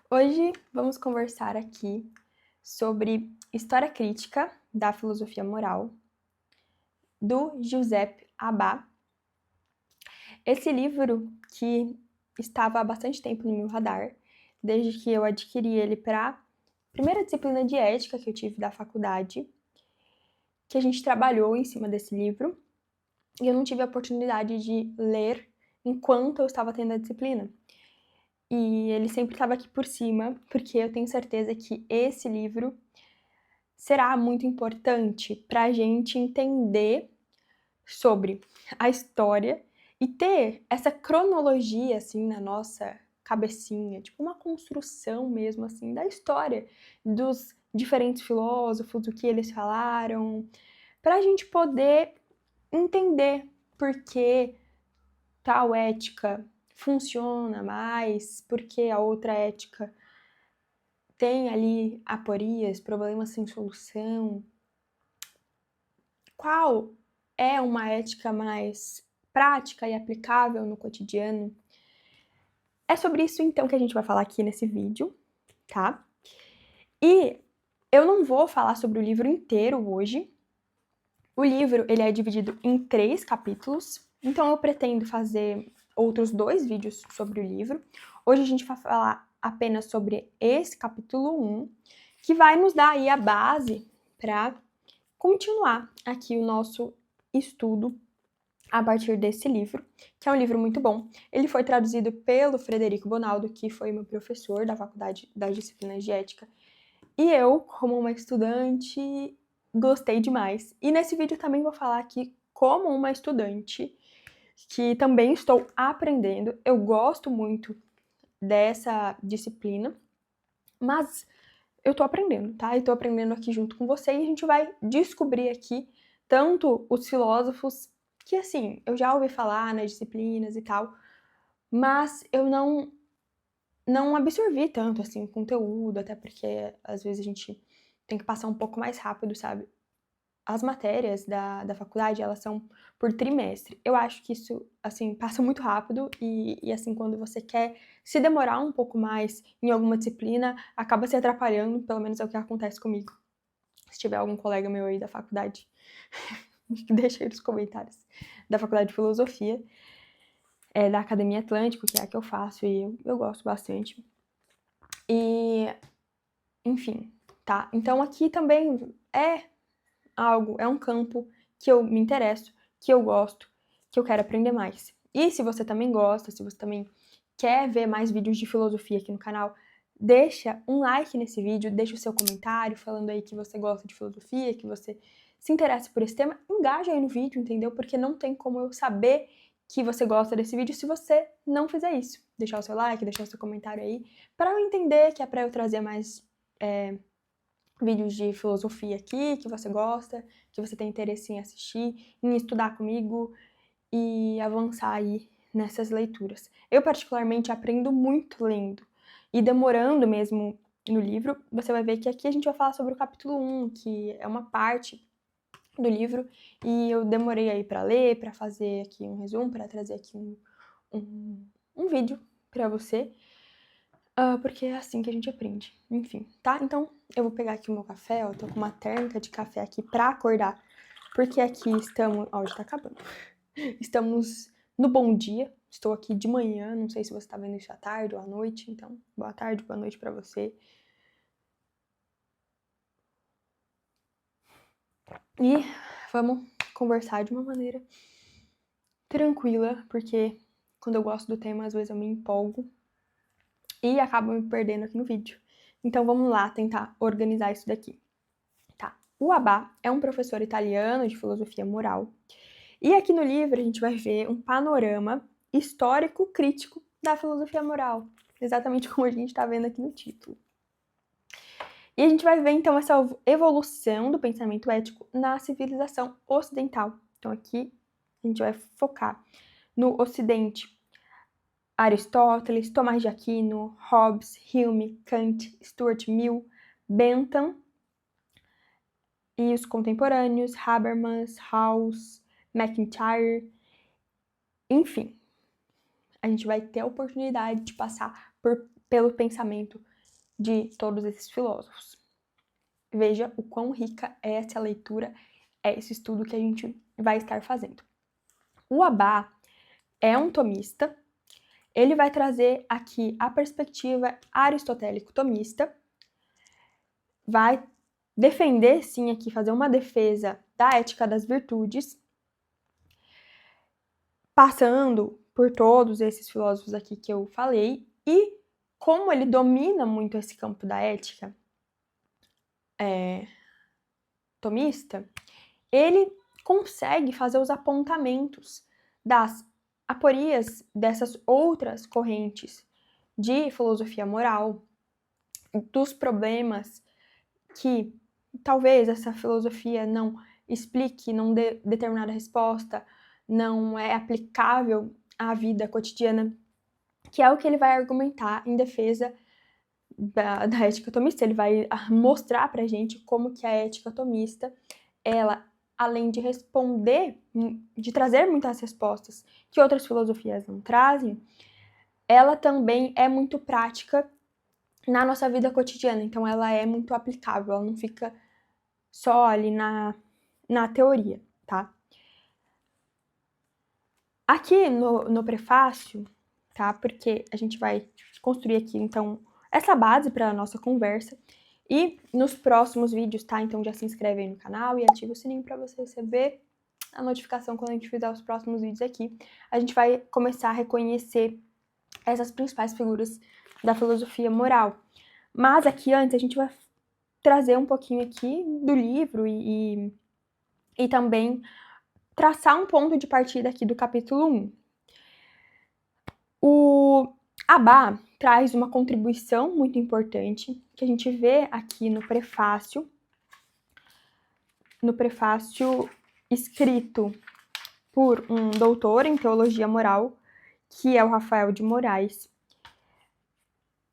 Hoje vamos conversar aqui sobre História Crítica da Filosofia Moral, do Giuseppe Abba. Esse livro que estava há bastante tempo no meu radar, desde que eu adquiri ele para a primeira disciplina de ética que eu tive da faculdade, que a gente trabalhou em cima desse livro, e eu não tive a oportunidade de ler enquanto eu estava tendo a disciplina. E ele sempre estava aqui por cima, porque eu tenho certeza que esse livro será muito importante para a gente entender sobre a história e ter essa cronologia, assim, na nossa cabecinha, tipo uma construção mesmo, assim, da história, dos diferentes filósofos, do que eles falaram, para a gente poder entender por que tal ética funciona mais, por que a outra ética tem ali aporias, problemas sem solução. Qual é uma ética mais prática e aplicável no cotidiano? É sobre isso então que a gente vai falar aqui nesse vídeo, tá? E eu não vou falar sobre o livro inteiro hoje. O livro ele é dividido em 3 capítulos, então eu pretendo fazer outros 2 vídeos sobre o livro. Hoje a gente vai falar apenas sobre esse capítulo 1, que vai nos dar aí a base para continuar aqui o nosso estudo a partir desse livro, que é um livro muito bom. Ele foi traduzido pelo Frederico Bonaldo, que foi meu professor da faculdade das disciplinas de ética, e eu, como uma estudante, gostei demais. E nesse vídeo também vou falar aqui como uma estudante que também estou aprendendo. Eu gosto muito dessa disciplina, mas eu tô aprendendo, tá? E tô aprendendo aqui junto com você e a gente vai descobrir aqui tanto os filósofos que, assim, eu já ouvi falar nas disciplinas e tal, mas eu não absorvi tanto, assim, o conteúdo, até porque às vezes a gente tem que passar um pouco mais rápido, sabe? As matérias da faculdade, elas são por trimestre. Eu acho que isso, assim, passa muito rápido e, assim, quando você quer se demorar um pouco mais em alguma disciplina, acaba se atrapalhando, pelo menos é o que acontece comigo. Se tiver algum colega meu aí da faculdade, deixa aí nos comentários. Da faculdade de filosofia, da Academia Atlântico, que é a que eu faço e eu gosto bastante. E, enfim, tá? Então aqui também é um campo que eu me interesso, que eu gosto, que eu quero aprender mais. E se você também gosta, se você também quer ver mais vídeos de filosofia aqui no canal, deixa um like nesse vídeo, deixa o seu comentário falando aí que você gosta de filosofia, que você se interessa por esse tema, engaja aí no vídeo, entendeu? Porque não tem como eu saber que você gosta desse vídeo se você não fizer isso. Deixar o seu like, deixar o seu comentário aí, para eu entender que é para eu trazer mais vídeos de filosofia aqui, que você gosta, que você tem interesse em assistir, em estudar comigo e avançar aí nessas leituras. Eu, particularmente, aprendo muito lendo e demorando mesmo no livro. Você vai ver que aqui a gente vai falar sobre o capítulo 1, que é uma parte do livro, e eu demorei aí para ler, para fazer aqui um resumo, para trazer aqui um vídeo para você. Porque é assim que a gente aprende. Enfim, tá? Então, eu vou pegar aqui o meu café, ó. Tô com uma térmica de café aqui pra acordar. Porque aqui estamos... Ó, já tá acabando. Estamos no bom dia. Estou aqui de manhã. Não sei se você tá vendo isso à tarde ou à noite. Então, boa tarde, boa noite pra você. E vamos conversar de uma maneira tranquila. Porque quando eu gosto do tema, às vezes eu me empolgo. E acabo me perdendo aqui no vídeo. Então, vamos lá tentar organizar isso daqui. Tá. O Abba é um professor italiano de filosofia moral. E aqui no livro a gente vai ver um panorama histórico crítico da filosofia moral, exatamente como a gente está vendo aqui no título. E a gente vai ver então essa evolução do pensamento ético na civilização ocidental. Então aqui a gente vai focar no Ocidente. Aristóteles, Tomás de Aquino, Hobbes, Hume, Kant, Stuart Mill, Bentham e os contemporâneos, Habermas, Rawls, MacIntyre, enfim. A gente vai ter a oportunidade de passar pelo pensamento de todos esses filósofos. Veja o quão rica é essa leitura, é esse estudo que a gente vai estar fazendo. O Abba é um tomista, ele vai trazer aqui a perspectiva aristotélico-tomista, vai defender, sim, aqui, fazer uma defesa da ética das virtudes, passando por todos esses filósofos aqui que eu falei, e como ele domina muito esse campo da ética tomista, ele consegue fazer os apontamentos das aporias dessas outras correntes de filosofia moral, dos problemas que talvez essa filosofia não explique, não dê determinada resposta, não é aplicável à vida cotidiana, que é o que ele vai argumentar em defesa da ética tomista. Ele vai mostrar pra gente como que a ética tomista, ela, além de responder, de trazer muitas respostas que outras filosofias não trazem, ela também é muito prática na nossa vida cotidiana. Então ela é muito aplicável, ela não fica só ali na teoria, tá? Aqui no prefácio, tá? Porque a gente vai construir aqui, então, essa base para a nossa conversa. E nos próximos vídeos, tá? Então já se inscreve aí no canal e ativa o sininho para você receber a notificação quando a gente fizer os próximos vídeos aqui. A gente vai começar a reconhecer essas principais figuras da filosofia moral. Mas aqui antes a gente vai trazer um pouquinho aqui do livro e também traçar um ponto de partida aqui do capítulo 1. O Abba traz uma contribuição muito importante, que a gente vê aqui no prefácio escrito por um doutor em teologia moral, que é o Rafael de Moraes.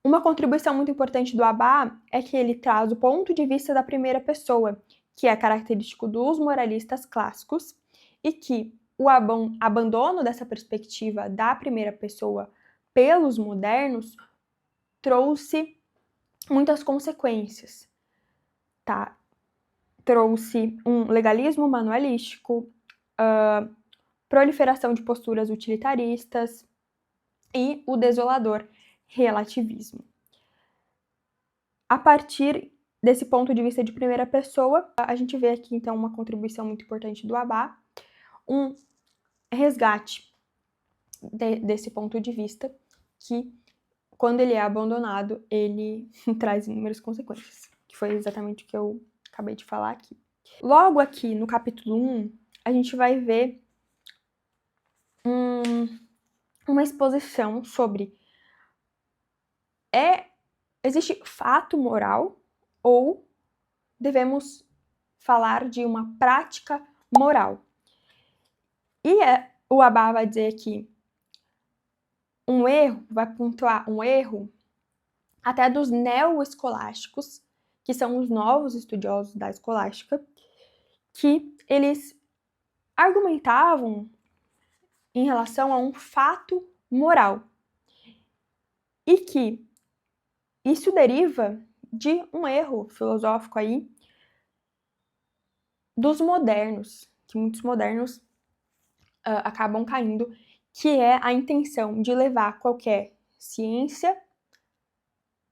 Uma contribuição muito importante do Abba é que ele traz o ponto de vista da primeira pessoa, que é característico dos moralistas clássicos, e que o abandono dessa perspectiva da primeira pessoa pelos modernos trouxe muitas consequências, tá? Trouxe um legalismo manualístico, proliferação de posturas utilitaristas e o desolador relativismo. A partir desse ponto de vista de primeira pessoa, a gente vê aqui, então, uma contribuição muito importante do Abba, um resgate desse ponto de vista, que, quando ele é abandonado, ele traz inúmeras consequências, que foi exatamente o que eu acabei de falar aqui. Logo aqui, no capítulo 1, a gente vai ver uma exposição sobre existe fato moral ou devemos falar de uma prática moral? E o Abba vai dizer aqui um erro, vai pontuar um erro até dos neo-escolásticos, que são os novos estudiosos da escolástica, que eles argumentavam em relação a um fato moral e que isso deriva de um erro filosófico aí dos modernos, que muitos modernos acabam caindo, que é a intenção de levar qualquer ciência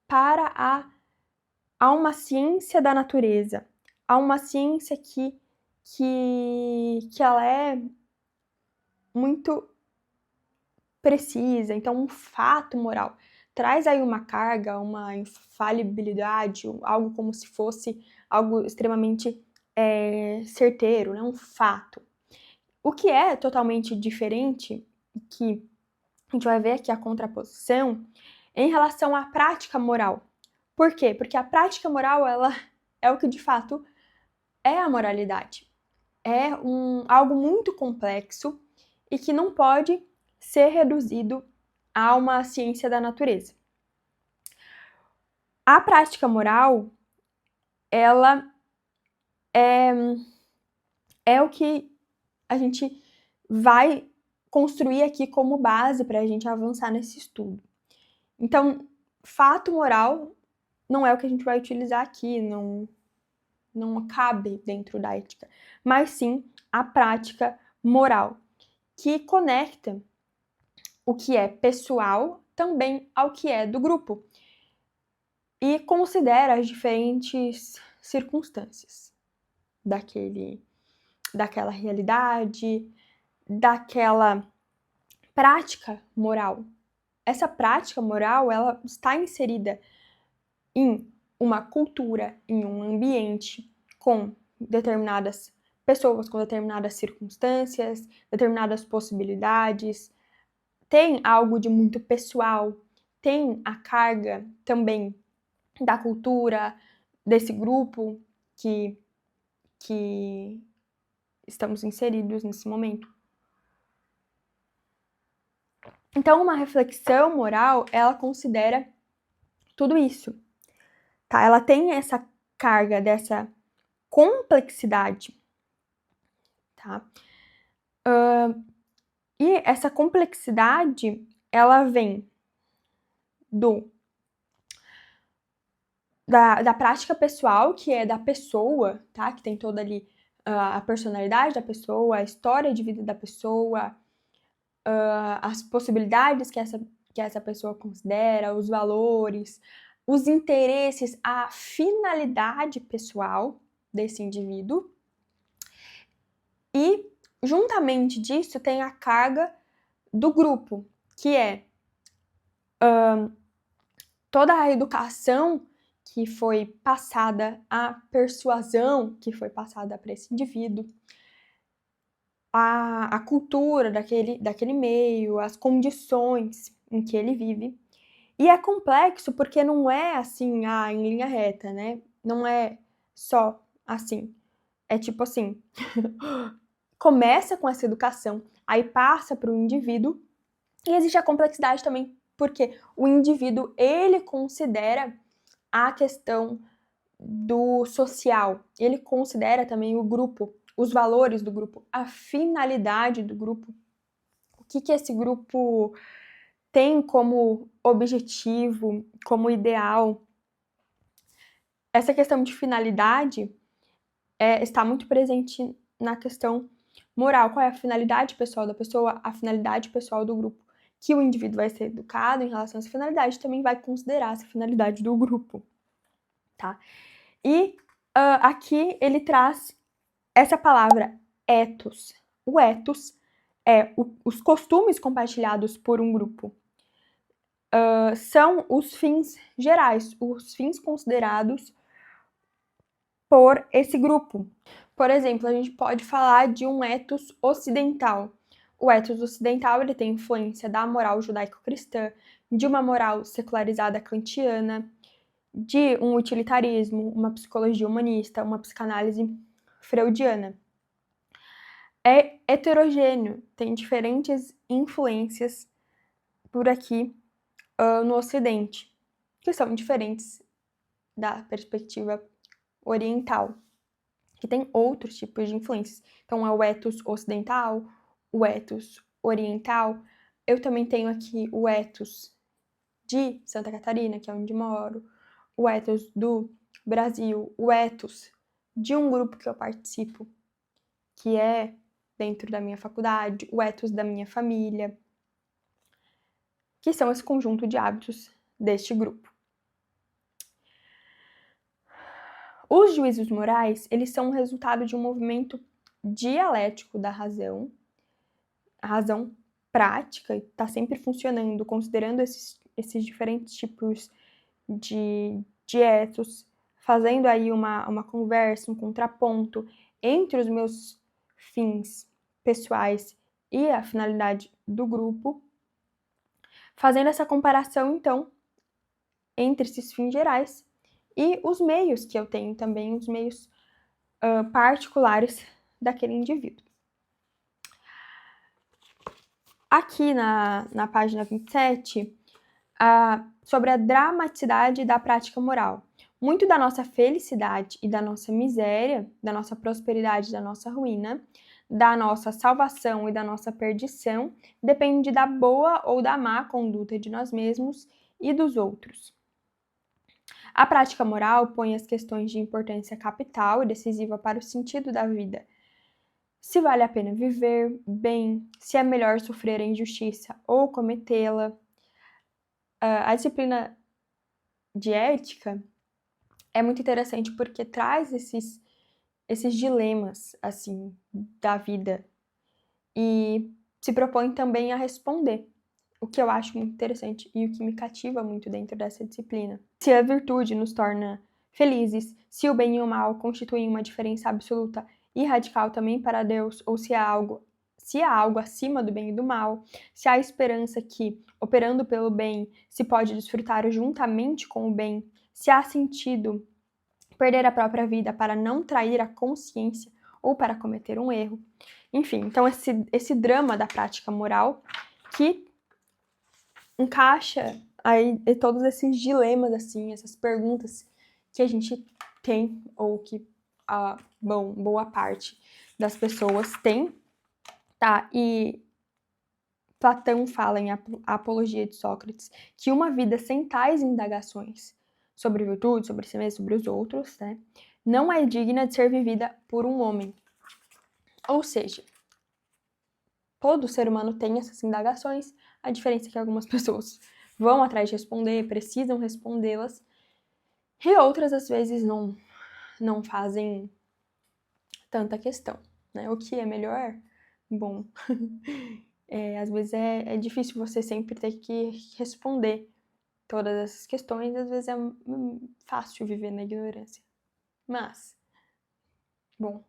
para a uma ciência da natureza, a uma ciência que ela é muito precisa, então um fato moral. Traz aí uma carga, uma infalibilidade, algo como se fosse algo extremamente certeiro, né? Um fato. O que é totalmente diferente, que a gente vai ver aqui a contraposição, em relação à prática moral. Por quê? Porque a prática moral, ela é o que de fato é a moralidade. É algo muito complexo e que não pode ser reduzido a uma ciência da natureza. A prática moral, ela é o que a gente vai construir aqui como base para a gente avançar nesse estudo. Então, fato moral não é o que a gente vai utilizar aqui, não cabe dentro da ética, mas sim a prática moral, que conecta o que é pessoal também ao que é do grupo e considera as diferentes circunstâncias daquela realidade, daquela prática moral. Essa prática moral, ela está inserida em uma cultura, em um ambiente com determinadas pessoas, com determinadas circunstâncias, determinadas possibilidades, tem algo de muito pessoal, tem a carga também da cultura, desse grupo que estamos inseridos nesse momento. Então, uma reflexão moral, ela considera tudo isso, tá? Ela tem essa carga dessa complexidade, tá? E essa complexidade, ela vem da prática pessoal, que é da pessoa, tá? Que tem toda ali a personalidade da pessoa, a história de vida da pessoa, as possibilidades que essa pessoa considera, os valores, os interesses, a finalidade pessoal desse indivíduo. E, juntamente disso, tem a carga do grupo, que é toda a educação que foi passada, a persuasão que foi passada para esse indivíduo, a cultura daquele meio, as condições em que ele vive. E é complexo porque não é assim, em linha reta, né? Não é só assim. É tipo assim, começa com essa educação, aí passa para o indivíduo, e existe a complexidade também, porque o indivíduo, ele considera a questão do social, ele considera também o grupo, os valores do grupo, a finalidade do grupo, o que esse grupo tem como objetivo, como ideal. Essa questão de finalidade está muito presente na questão moral. Qual é a finalidade pessoal da pessoa, a finalidade pessoal do grupo? Que o indivíduo vai ser educado em relação a essa finalidade, também vai considerar essa finalidade do grupo, tá? E aqui ele traz essa palavra ethos. O ethos é os costumes compartilhados por um grupo. São os fins gerais, os fins considerados por esse grupo. Por exemplo, a gente pode falar de um ethos ocidental. O ethos ocidental ele tem influência da moral judaico-cristã, de uma moral secularizada kantiana, de um utilitarismo, uma psicologia humanista, uma psicanálise freudiana. É heterogêneo, tem diferentes influências por aqui no Ocidente, que são diferentes da perspectiva oriental, que tem outros tipos de influências. Então, é o ethos ocidental, o ethos oriental. Eu também tenho aqui o ethos de Santa Catarina, que é onde moro, o ethos do Brasil, o ethos de um grupo que eu participo, que é dentro da minha faculdade, o ethos da minha família, que são esse conjunto de hábitos deste grupo. Os juízos morais, eles são o resultado de um movimento dialético da razão, a razão prática, está sempre funcionando, considerando esses diferentes tipos de ethos, fazendo aí uma conversa, um contraponto entre os meus fins pessoais e a finalidade do grupo, fazendo essa comparação, então, entre esses fins gerais e os meios que eu tenho também, os meios particulares daquele indivíduo. Aqui na página 27, sobre a dramaticidade da prática moral. Muito da nossa felicidade e da nossa miséria, da nossa prosperidade e da nossa ruína, da nossa salvação e da nossa perdição, depende da boa ou da má conduta de nós mesmos e dos outros. A prática moral põe as questões de importância capital e decisiva para o sentido da vida. Se vale a pena viver bem, se é melhor sofrer a injustiça ou cometê-la. A disciplina de ética é muito interessante porque traz esses dilemas, assim, da vida e se propõe também a responder, o que eu acho muito interessante e o que me cativa muito dentro dessa disciplina. Se a virtude nos torna felizes, se o bem e o mal constituem uma diferença absoluta e radical também para Deus, ou se há algo acima do bem e do mal, se há esperança que, operando pelo bem, se pode desfrutar juntamente com o bem, se há sentido perder a própria vida para não trair a consciência ou para cometer um erro. Enfim, então esse drama da prática moral que encaixa aí todos esses dilemas, assim, essas perguntas que a gente tem, ou que boa parte das pessoas tem, tá? E Platão fala em Apologia de Sócrates que uma vida sem tais indagações sobre virtude, sobre si mesmo, sobre os outros, né, não é digna de ser vivida por um homem. Ou seja, todo ser humano tem essas indagações, a diferença é que algumas pessoas vão atrás de responder, precisam respondê-las, e outras, às vezes, não fazem tanta questão, né? O que é melhor? Bom, às vezes é difícil você sempre ter que responder todas essas questões, às vezes é fácil viver na ignorância. Mas, bom,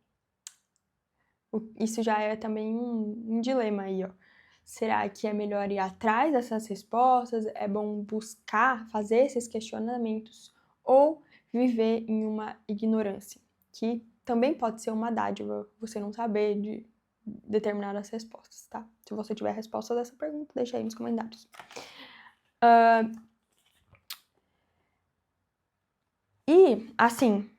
isso já é também um dilema aí, ó. Será que é melhor ir atrás dessas respostas? É bom buscar, fazer esses questionamentos? Ou viver em uma ignorância? Que também pode ser uma dádiva, você não saber de determinadas respostas, tá? Se você tiver a resposta dessa pergunta, deixa aí nos comentários. E, assim,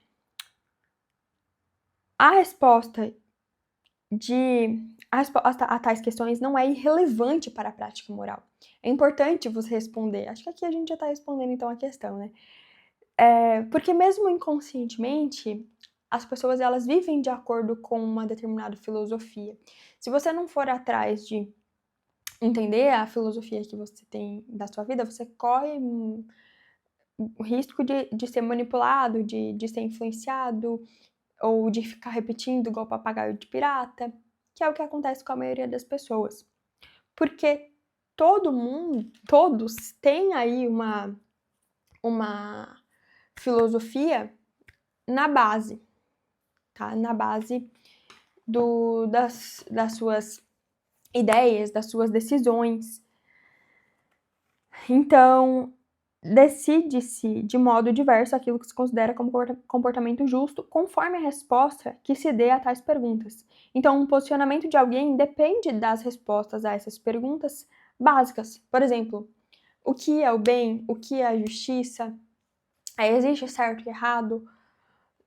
a resposta a tais questões não é irrelevante para a prática moral. É importante você responder. Acho que aqui a gente já está respondendo, então, a questão, né? Porque mesmo inconscientemente, as pessoas, elas vivem de acordo com uma determinada filosofia. Se você não for atrás de entender a filosofia que você tem da sua vida, você corre o risco de ser manipulado, de ser influenciado, ou de ficar repetindo igual papagaio de pirata, que é o que acontece com a maioria das pessoas. Porque todos têm aí uma filosofia na base, tá? Na base das suas ideias, das suas decisões. Então, decide-se de modo diverso aquilo que se considera como comportamento justo, conforme a resposta que se dê a tais perguntas. Então, um posicionamento de alguém depende das respostas a essas perguntas básicas. Por exemplo, o que é o bem? O que é a justiça? Existe certo e errado?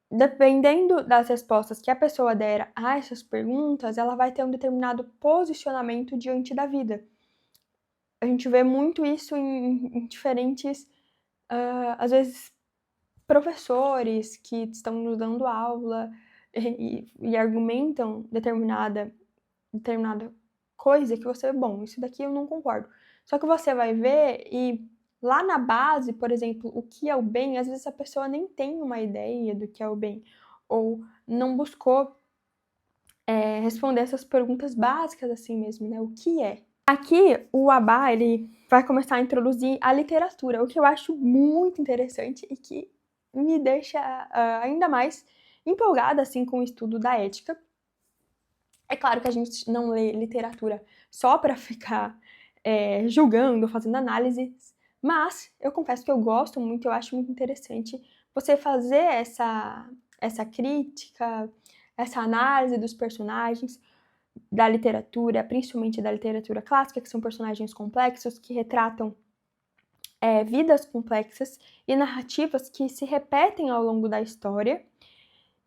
Dependendo das respostas que a pessoa der a essas perguntas, ela vai ter um determinado posicionamento diante da vida. A gente vê muito isso em diferentes, às vezes, professores que estão nos dando aula e argumentam determinada coisa que você, bom, isso daqui eu não concordo. Só que você vai ver e lá na base, por exemplo, o que é o bem, às vezes a pessoa nem tem uma ideia do que é o bem, ou não buscou responder essas perguntas básicas assim mesmo, né? O que é? Aqui, o Abba, ele vai começar a introduzir a literatura, o que eu acho muito interessante e que me deixa ainda mais empolgada, assim, com o estudo da ética. É claro que a gente não lê literatura só para ficar julgando, fazendo análises, mas eu confesso que eu gosto muito, eu acho muito interessante você fazer essa crítica, essa análise dos personagens, da literatura, principalmente da literatura clássica, que são personagens complexos, que retratam vidas complexas e narrativas que se repetem ao longo da história.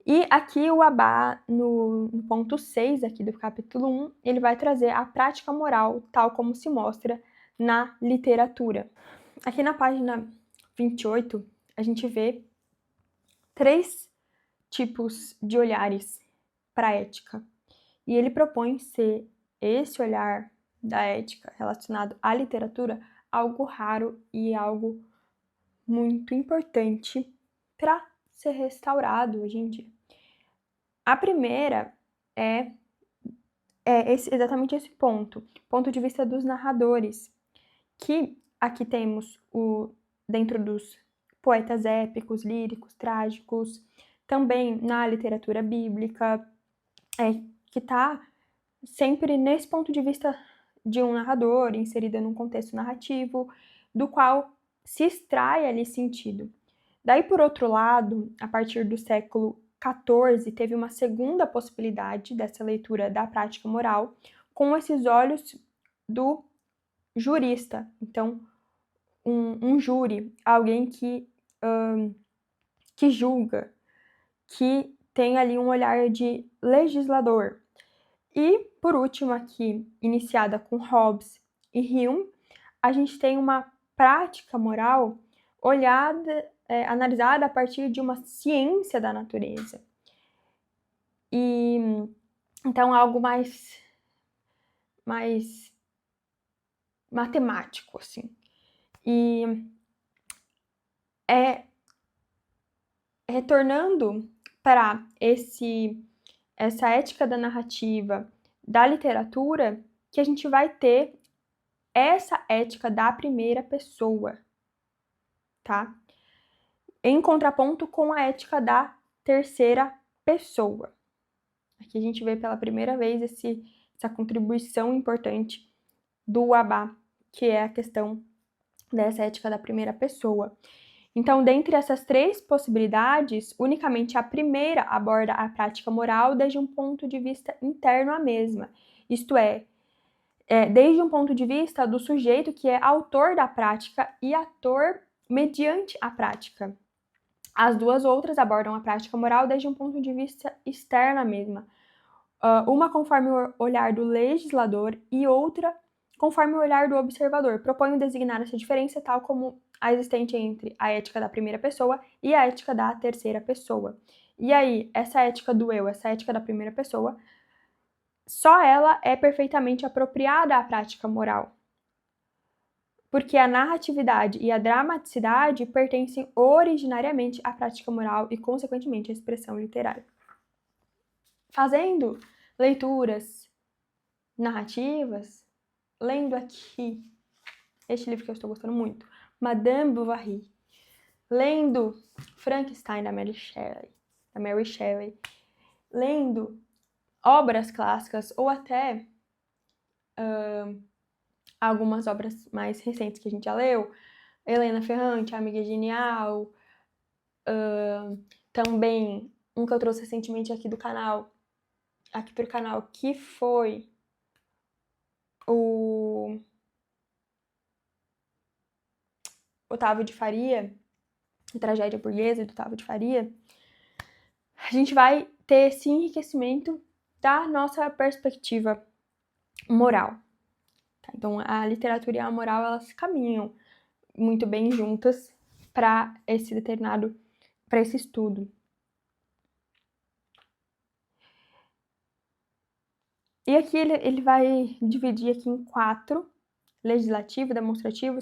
E aqui o Abba, no ponto 6 aqui do capítulo 1, ele vai trazer a prática moral, tal como se mostra na literatura. Aqui na página 28, a gente vê 3 tipos de olhares para a ética. E ele propõe ser esse olhar da ética relacionado à literatura algo raro e algo muito importante para ser restaurado hoje em dia. A primeira é exatamente esse ponto de vista dos narradores, que aqui temos dentro dos poetas épicos, líricos, trágicos, também na literatura bíblica, que está sempre nesse ponto de vista de um narrador, inserida num contexto narrativo, do qual se extrai ali sentido. Daí, por outro lado, a partir do século XIV, teve uma segunda possibilidade dessa leitura da prática moral, com esses olhos do jurista. Então, um júri, alguém que julga, que tem ali um olhar de legislador. E, por último aqui, iniciada com Hobbes e Hume, a gente tem uma prática moral analisada a partir de uma ciência da natureza. E, então, algo mais matemático, assim. E retornando para essa ética da narrativa da literatura, que a gente vai ter essa ética da primeira pessoa, tá? Em contraponto com a ética da terceira pessoa. Aqui a gente vê pela primeira vez essa contribuição importante do Abba, que é a questão dessa ética da primeira pessoa. Então, dentre essas 3 possibilidades, unicamente a primeira aborda a prática moral desde um ponto de vista interno à mesma, isto é, desde um ponto de vista do sujeito que é autor da prática e ator mediante a prática. As 2 outras abordam a prática moral desde um ponto de vista externo à mesma, uma conforme o olhar do legislador e outra conforme o olhar do observador. Proponho designar essa diferença tal como a existente entre a ética da primeira pessoa e a ética da terceira pessoa. E aí, essa ética do eu, essa ética da primeira pessoa, só ela é perfeitamente apropriada à prática moral. Porque a narratividade e a dramaticidade pertencem originariamente à prática moral e, consequentemente, à expressão literária. Fazendo leituras narrativas, lendo aqui este livro que eu estou gostando muito, Madame Bovary, lendo Frankenstein da Mary Shelley, lendo obras clássicas ou até algumas obras mais recentes que a gente já leu, Helena Ferrante, Amiga Genial, também um que eu trouxe recentemente aqui pro canal, que foi o Otávio de Faria, a Tragédia Burguesa do Otávio de Faria, a gente vai ter esse enriquecimento da nossa perspectiva moral. Tá? Então, a literatura e a moral, elas caminham muito bem juntas para esse estudo. E aqui ele vai dividir aqui em 4, legislativo, demonstrativo,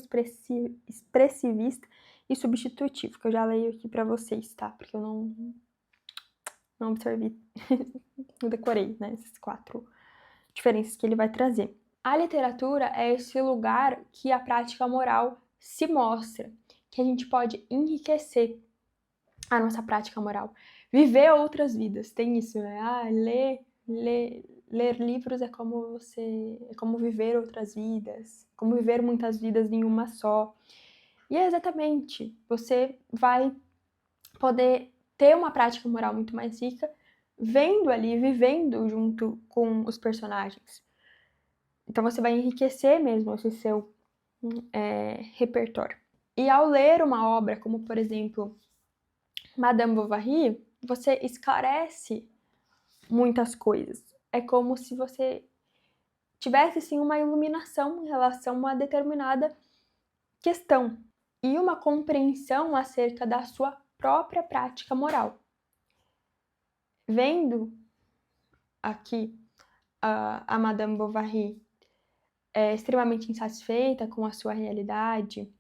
expressivista e substitutivo, que eu já leio aqui para vocês, tá? Porque eu não observei, não decorei, né, essas 4 diferenças que ele vai trazer. A literatura é esse lugar que a prática moral se mostra, que a gente pode enriquecer a nossa prática moral, viver outras vidas, tem isso, né? Ler livros é como viver outras vidas, como viver muitas vidas em uma só. E é exatamente, você vai poder ter uma prática moral muito mais rica, vendo ali, vivendo junto com os personagens. Então você vai enriquecer mesmo esse seu repertório. E ao ler uma obra, como por exemplo Madame Bovary, você esclarece muitas coisas. É como se você tivesse, sim, uma iluminação em relação a uma determinada questão. e uma compreensão acerca da sua própria prática moral. Vendo aqui a Madame Bovary extremamente insatisfeita com a sua realidade,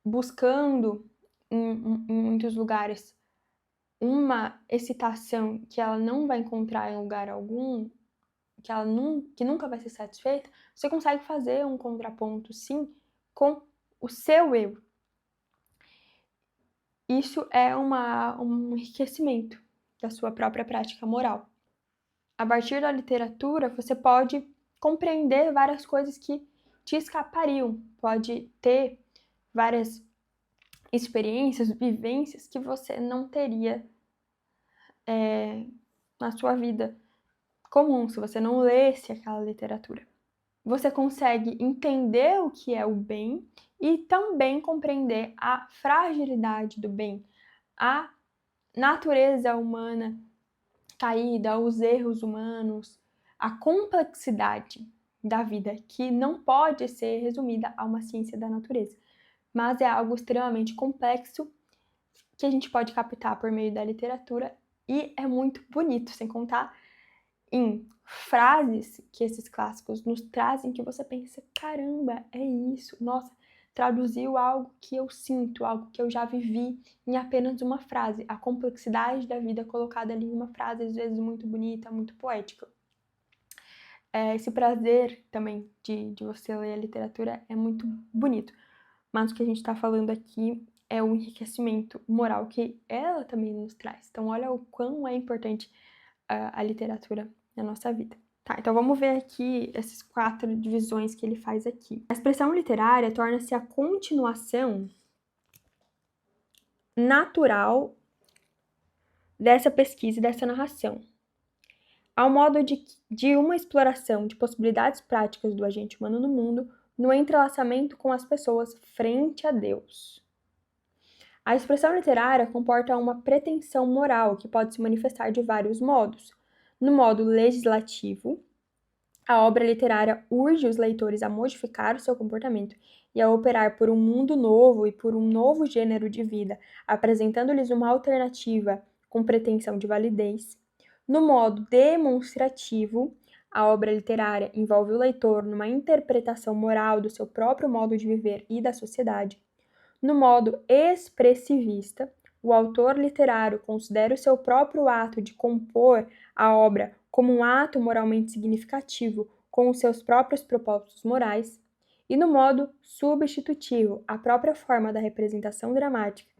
buscando em muitos lugares uma excitação que ela não vai encontrar em lugar algum, que nunca vai ser satisfeita, você consegue fazer um contraponto, sim, com o seu eu. Isso é um enriquecimento da sua própria prática moral. A partir da literatura, você pode compreender várias coisas que te escapariam, pode ter várias experiências, vivências que você não teria na sua vida comum, se você não lesse aquela literatura. Você consegue entender o que é o bem e também compreender a fragilidade do bem, a natureza humana caída, os erros humanos, a complexidade da vida, que não pode ser resumida a uma ciência da natureza, mas é algo extremamente complexo que a gente pode captar por meio da literatura e é muito bonito, sem contar em frases que esses clássicos nos trazem que você pensa, caramba, é isso, nossa, traduziu algo que eu sinto, algo que eu já vivi em apenas uma frase, a complexidade da vida colocada ali em uma frase, às vezes muito bonita, muito poética. Esse prazer também de você ler a literatura é muito bonito, mas o que a gente está falando aqui é o enriquecimento moral que ela também nos traz. Então olha o quão é importante a literatura na nossa vida. Tá, então vamos ver aqui essas 4 divisões que ele faz aqui. A expressão literária torna-se a continuação natural dessa pesquisa e dessa narração, ao modo de uma exploração de possibilidades práticas do agente humano no mundo, no entrelaçamento com as pessoas frente a Deus. A expressão literária comporta uma pretensão moral que pode se manifestar de vários modos. No modo legislativo, a obra literária urge os leitores a modificar o seu comportamento e a operar por um mundo novo e por um novo gênero de vida, apresentando-lhes uma alternativa com pretensão de validez. No modo demonstrativo, a obra literária envolve o leitor numa interpretação moral do seu próprio modo de viver e da sociedade. No modo expressivista, o autor literário considera o seu próprio ato de compor a obra como um ato moralmente significativo, com os seus próprios propósitos morais. E no modo substitutivo, a própria forma da representação dramática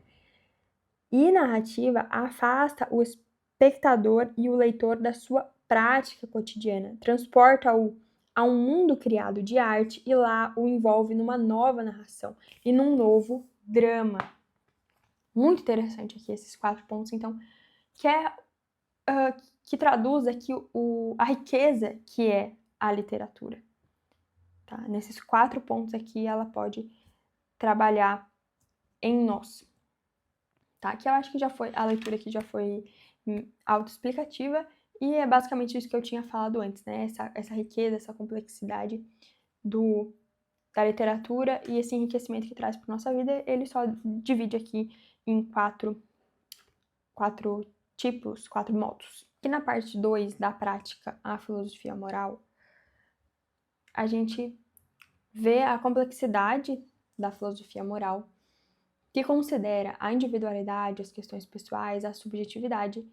e narrativa afasta o espectador e o leitor da sua prática cotidiana, transporta-o a um mundo criado de arte e lá o envolve numa nova narração e num novo drama. Muito interessante aqui esses 4 pontos, então, que traduz aqui a riqueza que é a literatura. Tá? Nesses 4 pontos aqui, ela pode trabalhar em nós. Tá? Que eu acho que a leitura aqui já foi autoexplicativa e é basicamente isso que eu tinha falado antes, né? Essa riqueza, essa complexidade da literatura e esse enriquecimento que traz para nossa vida, ele só divide aqui em 4 tipos, 4 modos. E na parte 2 da prática, a filosofia moral, a gente vê a complexidade da filosofia moral, que considera a individualidade, as questões pessoais, a subjetividade,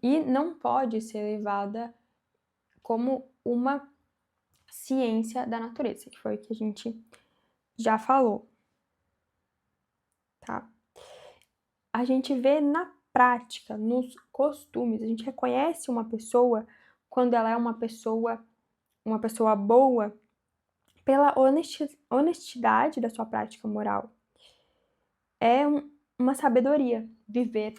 e não pode ser levada como uma ciência da natureza, que foi o que a gente já falou, tá? A gente vê na prática, nos costumes, a gente reconhece uma pessoa quando ela é uma pessoa boa pela honestidade da sua prática moral. É uma sabedoria viver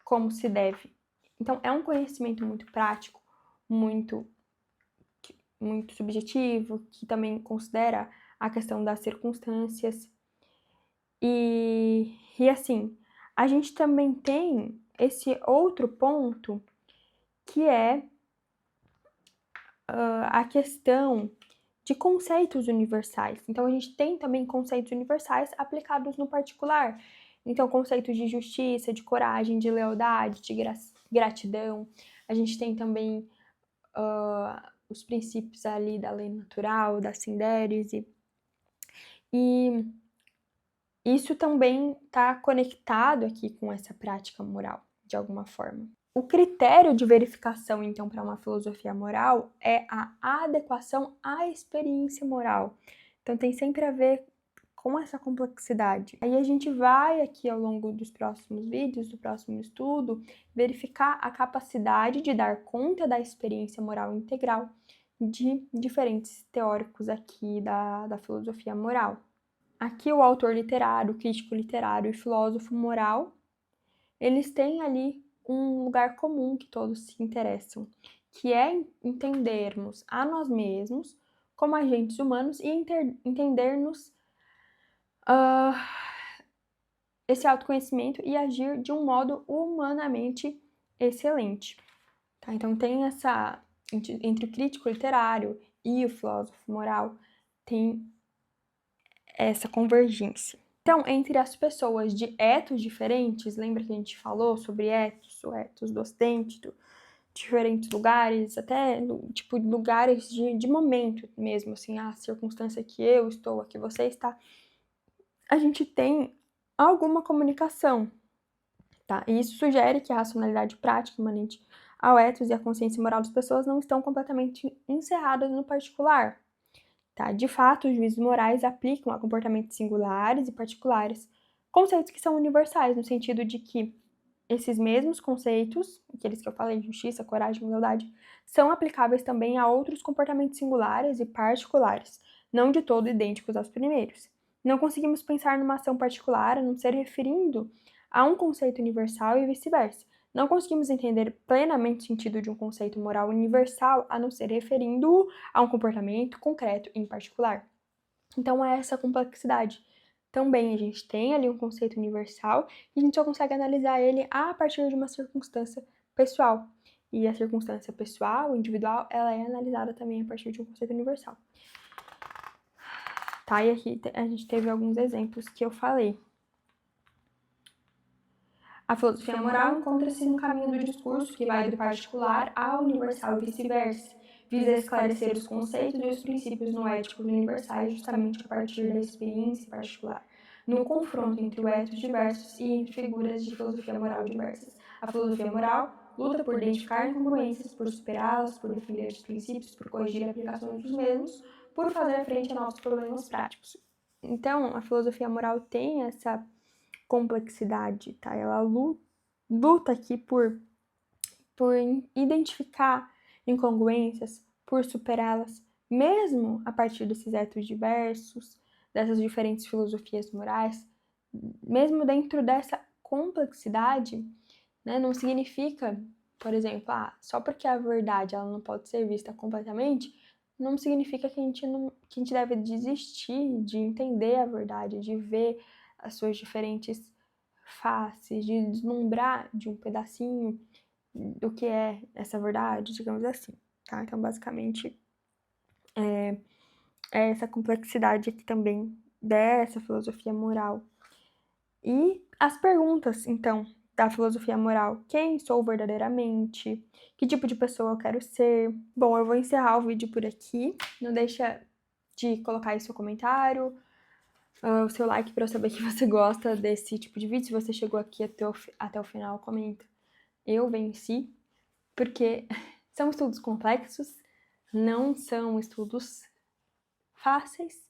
como se deve. Então, é um conhecimento muito prático, muito subjetivo, que também considera a questão das circunstâncias. E assim, a gente também tem esse outro ponto, que é a questão de conceitos universais. Então, a gente tem também conceitos universais aplicados no particular. Então, conceitos de justiça, de coragem, de lealdade, de gratidão. A gente tem também os princípios ali da lei natural, da sindérese. E isso também está conectado aqui com essa prática moral, de alguma forma. O critério de verificação, então, para uma filosofia moral é a adequação à experiência moral. Então, tem sempre a ver com essa complexidade. Aí a gente vai aqui ao longo dos próximos vídeos, do próximo estudo, verificar a capacidade de dar conta da experiência moral integral de diferentes teóricos aqui da filosofia moral. Aqui o autor literário, o crítico literário e filósofo moral, eles têm ali um lugar comum que todos se interessam, que é entendermos a nós mesmos como agentes humanos e entendermos esse autoconhecimento e agir de um modo humanamente excelente. Tá? Então tem essa, entre o crítico literário e o filósofo moral, tem essa convergência. Então, entre as pessoas de etos diferentes, lembra que a gente falou sobre etos, o etos do ocidente, diferentes lugares, até tipo lugares de momento mesmo, assim, a circunstância que eu estou, a que você está, a gente tem alguma comunicação, tá? E isso sugere que a racionalidade prática imanente ao etos e à consciência moral das pessoas não estão completamente encerradas no particular. Tá? De fato, os juízos morais aplicam a comportamentos singulares e particulares, conceitos que são universais, no sentido de que esses mesmos conceitos, aqueles que eu falei, justiça, coragem, lealdade, são aplicáveis também a outros comportamentos singulares e particulares, não de todo idênticos aos primeiros. Não conseguimos pensar numa ação particular a não ser referindo a um conceito universal e vice-versa. Não conseguimos entender plenamente o sentido de um conceito moral universal a não ser referindo-o a um comportamento concreto em particular. Então, é essa complexidade. Também a gente tem ali um conceito universal e a gente só consegue analisar ele a partir de uma circunstância pessoal. E a circunstância pessoal, individual, ela é analisada também a partir de um conceito universal. Tá? E aqui a gente teve alguns exemplos que eu falei. A filosofia moral encontra-se no caminho do discurso que vai do particular ao universal e vice-versa, visa esclarecer os conceitos e os princípios noéticos universais justamente a partir da experiência particular, no confronto entre o etos diversos e entre figuras de filosofia moral diversas. A filosofia moral luta por identificar incongruências, por superá-las, por defender os princípios, por corrigir aplicações dos mesmos, por fazer frente a novos problemas práticos. Então, a filosofia moral tem essa complexidade, tá? Ela luta aqui por identificar incongruências, por superá-las, mesmo a partir desses etos diversos, dessas diferentes filosofias morais, mesmo dentro dessa complexidade, né? Não significa, por exemplo, só porque a verdade ela não pode ser vista completamente, não significa que a gente deve desistir de entender a verdade, de ver as suas diferentes faces, de deslumbrar de um pedacinho do que é essa verdade, digamos assim, tá? Então, basicamente, é essa complexidade aqui também dessa filosofia moral. E as perguntas, então, da filosofia moral: quem sou verdadeiramente? Que tipo de pessoa eu quero ser? Bom, eu vou encerrar o vídeo por aqui. Não deixa de colocar aí seu comentário, o seu like para eu saber que você gosta desse tipo de vídeo. Se você chegou aqui até o final, comenta: eu venci, porque são estudos complexos, não são estudos fáceis,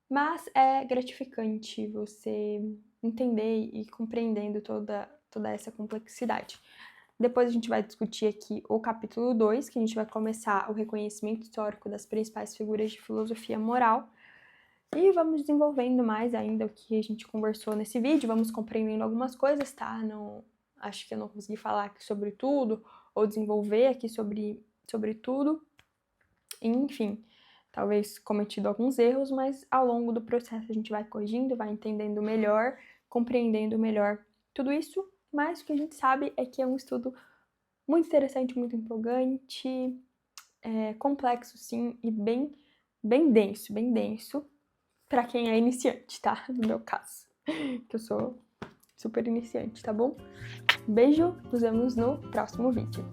mas é gratificante você entender e compreendendo toda essa complexidade. Depois a gente vai discutir aqui o capítulo 2, que a gente vai começar o reconhecimento histórico das principais figuras de filosofia moral. E vamos desenvolvendo mais ainda o que a gente conversou nesse vídeo, vamos compreendendo algumas coisas, tá? Não, acho que eu não consegui falar aqui sobre tudo, ou desenvolver aqui sobre tudo. Enfim, talvez cometido alguns erros, mas ao longo do processo a gente vai corrigindo, vai entendendo melhor, compreendendo melhor tudo isso. Mas o que a gente sabe é que é um estudo muito interessante, muito empolgante, complexo sim, e bem bem denso, pra quem é iniciante, tá? No meu caso, que eu sou super iniciante, tá bom? Beijo, nos vemos no próximo vídeo.